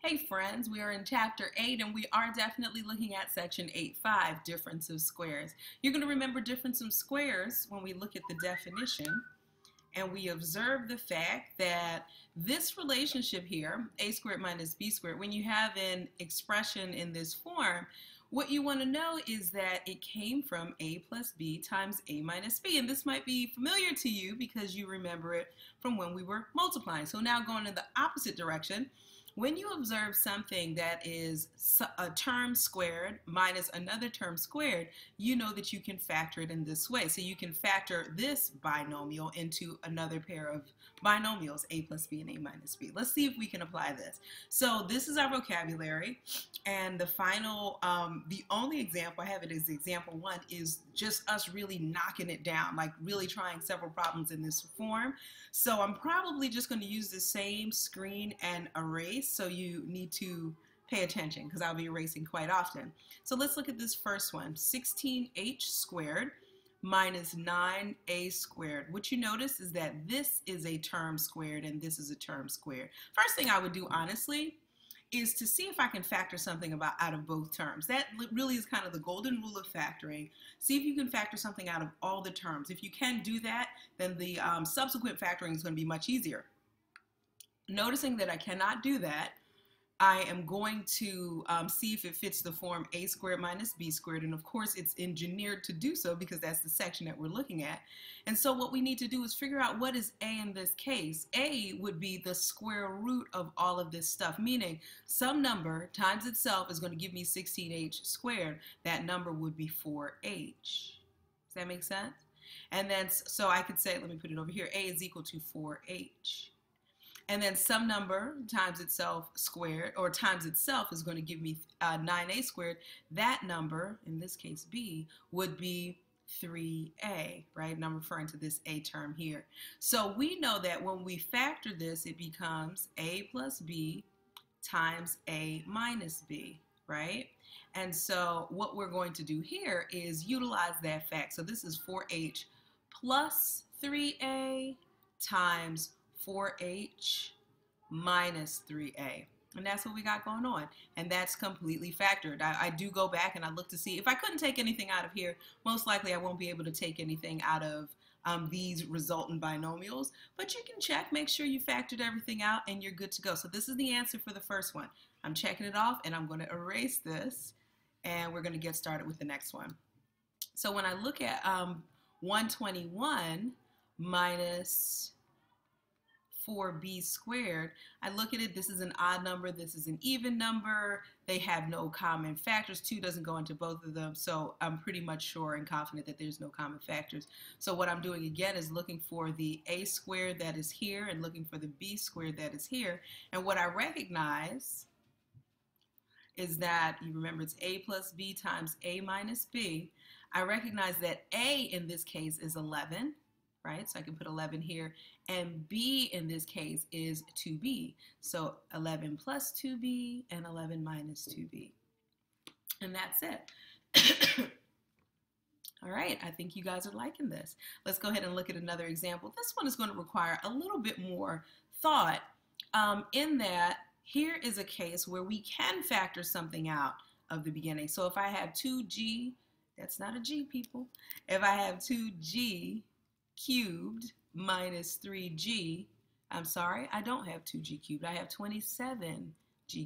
Hey friends, we are in chapter 8 and we are definitely looking at section 8.5, difference of squares. You're going to remember difference of squares when we look at the definition and we observe the fact that this relationship here, a squared minus b squared, when you have an expression in this form, what you want to know is that it came from a plus b times a minus b. And this might be familiar to you because you remember it from when we were multiplying. So now going in the opposite direction, when you observe something that is a term squared minus another term squared, you know that you can factor it in this way. So you can factor this binomial into another pair of binomials, a plus b and a minus b. Let's see if we can apply this. So this is our vocabulary, and the final, the only example I have it as example 1 is just us really knocking it down, like really trying several problems in this form. So I'm probably just going to use the same screen and erase. So you need to pay attention because I'll be erasing quite often. So let's look at this first one, 16h squared minus 9a squared. What you notice is that this is a term squared and this is a term squared. First thing I would do, honestly, is to see if I can factor something out of both terms. That really is kind of the golden rule of factoring. See if you can factor something out of all the terms. If you can do that, then the subsequent factoring is going to be much easier. Noticing that I cannot do that, I am going to see if it fits the form a squared minus b squared, and of course it's engineered to do so because that's the section that we're looking at. And so what we need to do is figure out what is a in this case. A would be the square root of all of this stuff, meaning some number times itself is going to give me 16h squared. That number would be 4h. Does that make sense? And then so I could say, let me put it over here, a is equal to 4h. And then some number times itself squared, or times itself, is going to give me 9a squared. That number, in this case b, would be 3a, right? And I'm referring to this a term here. So we know that when we factor this, it becomes a plus b times a minus b, right? And so what we're going to do here is utilize that fact. So this is 4h plus 3a times 4h minus 3a. And that's what we got going on. And that's completely factored. I do go back and I look to see if I couldn't take anything out of here. Most likely I won't be able to take anything out of these resultant binomials. But you can check, make sure you factored everything out, and you're good to go. So this is the answer for the first one. I'm checking it off, and I'm going to erase this. And we're going to get started with the next one. So when I look at 121 minus 4b squared, I look at it, this is an odd number, this is an even number, they have no common factors, 2 doesn't go into both of them, so I'm pretty much sure and confident that there's no common factors. So what I'm doing again is looking for the a squared that is here and looking for the b squared that is here, and what I recognize is that, you remember it's a plus b times a minus b. I recognize that a in this case is 11, right? So I can put 11 here, and b in this case is 2b. So 11 plus 2b and 11 minus 2b. And that's it. All right, I think you guys are liking this. Let's go ahead and look at another example. This one is going to require a little bit more thought in that here is a case where we can factor something out of the beginning. So if I have 2g, that's not a g, people. If I have 2g cubed minus 3g, I'm sorry, I don't have 2g cubed. I have 27g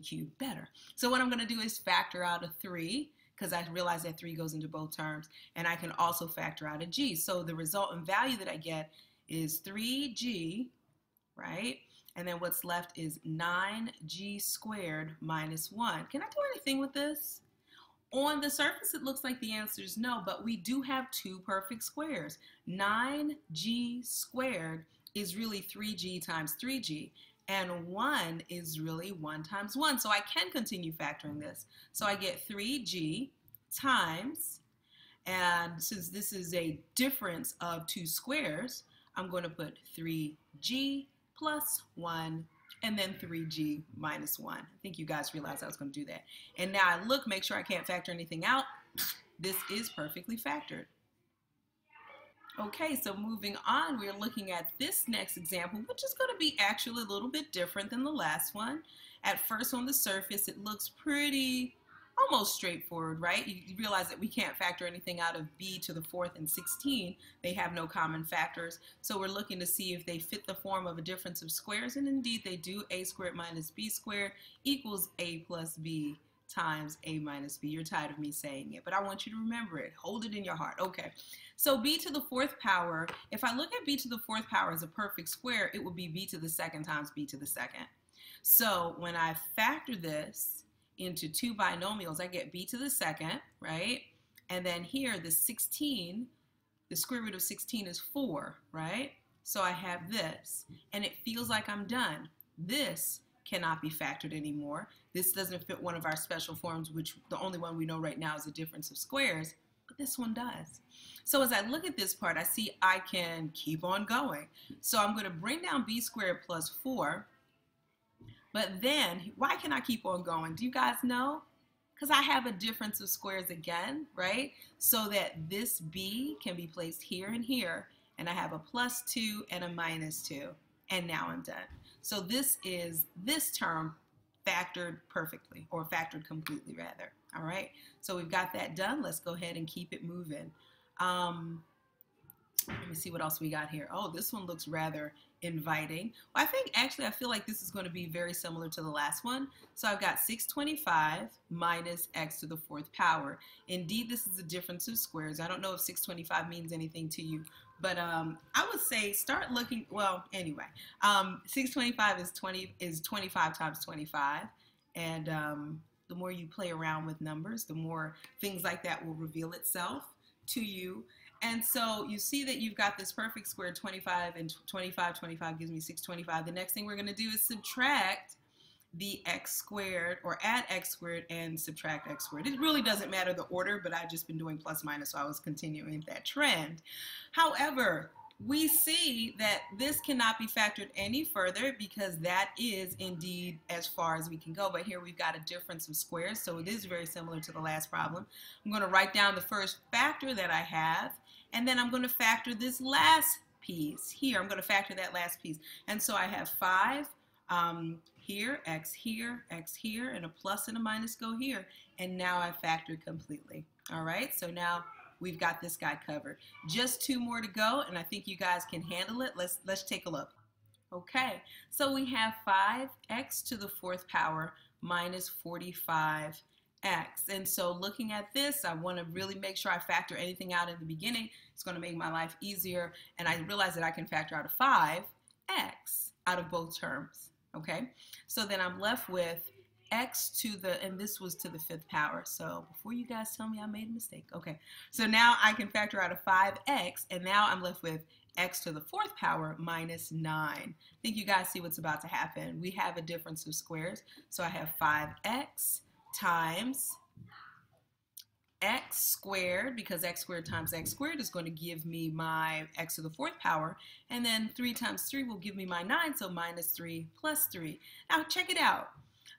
cubed. Better. So what I'm going to do is factor out a 3, because I realize that 3 goes into both terms, and I can also factor out a g. So the resultant value that I get is 3g, right? And then what's left is 9g squared minus 1. Can I do anything with this? On the surface, it looks like the answer is no, but we do have two perfect squares. 9g squared is really 3g times 3g, and 1 is really 1 times 1. So I can continue factoring this. So I get 3g times, and since this is a difference of two squares, I'm going to put 3g plus 1 and then 3g minus 1. I think you guys realized I was going to do that. And now I look, make sure I can't factor anything out. This is perfectly factored. Okay, so moving on, we're looking at this next example, which is going to be actually a little bit different than the last one. At first on the surface, it looks pretty almost straightforward, right? You realize that we can't factor anything out of b to the fourth and 16. They have no common factors. So we're looking to see if they fit the form of a difference of squares, and indeed they do. A squared minus b squared equals a plus b times a minus b. You're tired of me saying it, but I want you to remember it. Hold it in your heart. Okay, so b to the fourth power, if I look at b to the fourth power as a perfect square, it would be b to the second times b to the second. So when I factor this into two binomials, I get b to the second, right? And then here, the 16, the square root of 16 is 4, right? So I have this, and it feels like I'm done. This cannot be factored anymore. This doesn't fit one of our special forms, which the only one we know right now is a difference of squares, but this one does. So as I look at this part, I see I can keep on going. So I'm going to bring down b squared plus 4. But then, why can I keep on going? Do you guys know? Because I have a difference of squares again, right? So that this b can be placed here and here, and I have a plus 2 and a minus 2, and now I'm done. So this is this term factored perfectly, or factored completely rather, all right? So we've got that done. Let's go ahead and keep it moving. Let me see what else we got here. Oh, this one looks rather inviting. Well, I feel like this is going to be very similar to the last one. So I've got 625 minus x to the fourth power. Indeed, this is a difference of squares. I don't know if 625 means anything to you, but I would say start looking, well, anyway, 625 is 25 times 25. And the more you play around with numbers, the more things like that will reveal itself to you. And so you see that you've got this perfect square, 25 and 25. 25 gives me 625. The next thing we're going to do is subtract the x squared, or add x squared and subtract x squared. It really doesn't matter the order, but I've just been doing plus minus, so I was continuing that trend. However, we see that this cannot be factored any further because that is indeed as far as we can go. But here we've got a difference of squares, so it is very similar to the last problem. I'm going to write down the first factor that I have, and then I'm going to factor this last piece here. I'm going to factor that last piece. And so I have 5 here, x here, and a plus and a minus go here. And now I factored completely. All right, so now we've got this guy covered. Just 2 more to go, and I think you guys can handle it. Let's take a look. Okay, so we have 5x to the fourth power minus 45x. And so looking at this, I want to really make sure I factor anything out in the beginning. It's going to make my life easier, and I realize that I can factor out a 5x out of both terms. Okay, so then I'm left with x to the, and this was to the fifth power, so before you guys tell me I made a mistake. Okay, so now I can factor out a 5x, and now I'm left with x to the fourth power minus 9. I think you guys see what's about to happen. We have a difference of squares, so I have 5x times x squared, because x squared times x squared is going to give me my x to the fourth power, and then 3 times 3 will give me my 9, so minus 3 plus 3. Now check it out.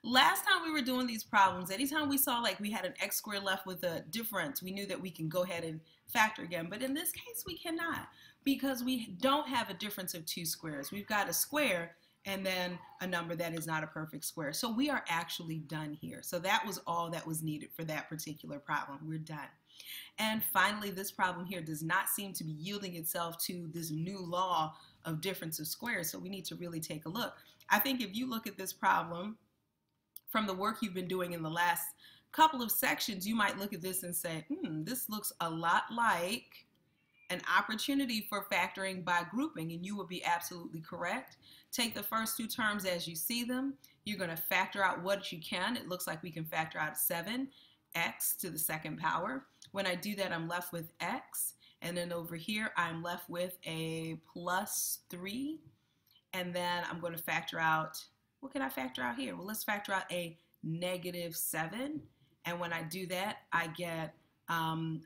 Last time we were doing these problems, anytime we saw like we had an x squared left with a difference, we knew that we can go ahead and factor again. But in this case, we cannot, because we don't have a difference of 2 squares. We've got a square and then a number that is not a perfect square. So we are actually done here. So that was all that was needed for that particular problem. We're done. And finally, this problem here does not seem to be yielding itself to this new law of difference of squares. So we need to really take a look. I think if you look at this problem from the work you've been doing in the last couple of sections, you might look at this and say, this looks a lot like an opportunity for factoring by grouping, and you would be absolutely correct. Take the first 2 terms as you see them. You're going to factor out what you can. It looks like we can factor out 7x to the second power. When I do that, I'm left with x, and then over here I'm left with a plus 3, and then I'm going to factor out, what can I factor out here? Well, let's factor out a negative 7, and when I do that, I get,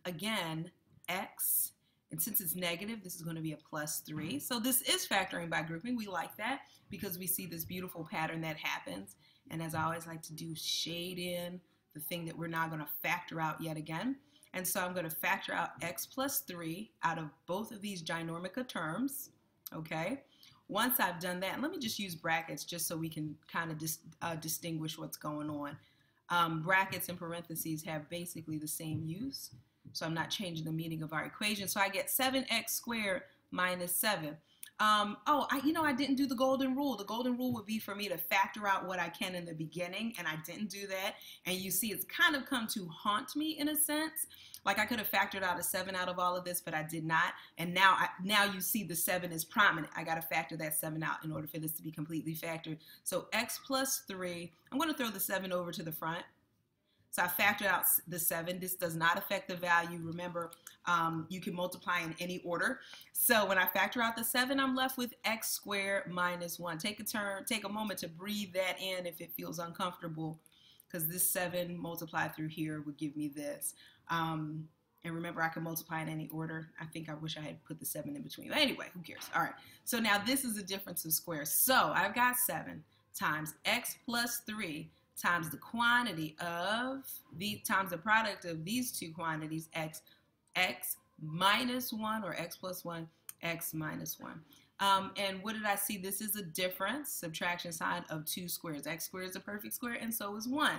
again, x. And since it's negative, this is going to be a plus 3. So this is factoring by grouping. We like that because we see this beautiful pattern that happens. And as I always like to do, shade in the thing that we're now going to factor out yet again. And so I'm going to factor out x plus 3 out of both of these ginormica terms, okay? Once I've done that, and let me just use brackets just so we can kind of distinguish what's going on. Brackets and parentheses have basically the same use, so I'm not changing the meaning of our equation. So I get 7x squared minus 7. I didn't do the golden rule. The golden rule would be for me to factor out what I can in the beginning, and I didn't do that. And you see it's kind of come to haunt me in a sense. Like I could have factored out a 7 out of all of this, but I did not. And now you see the 7 is prominent. I got to factor that 7 out in order for this to be completely factored. So x plus 3, I'm going to throw the 7 over to the front. So I factored out the 7. This does not affect the value. Remember, you can multiply in any order. So when I factor out the 7, I'm left with x squared minus 1. Take a moment to breathe that in if it feels uncomfortable, because this 7 multiplied through here would give me this. And remember, I can multiply in any order. I think I wish I had put the 7 in between. But anyway, who cares? All right. So now this is a difference of squares. So I've got 7 times x plus 3 times the quantity of times the product of these two quantities, x minus 1, or x plus 1, x minus 1. And what did I see? This is a difference, subtraction sign, of two squares. X squared is a perfect square, and so is 1.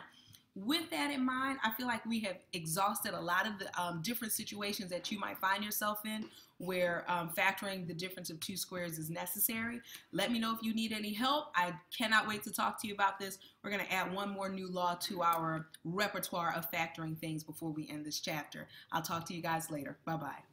With that in mind, I feel like we have exhausted a lot of the different situations that you might find yourself in where factoring the difference of two squares is necessary. Let me know if you need any help. I cannot wait to talk to you about this. We're going to add one more new law to our repertoire of factoring things before we end this chapter. I'll talk to you guys later. Bye-bye.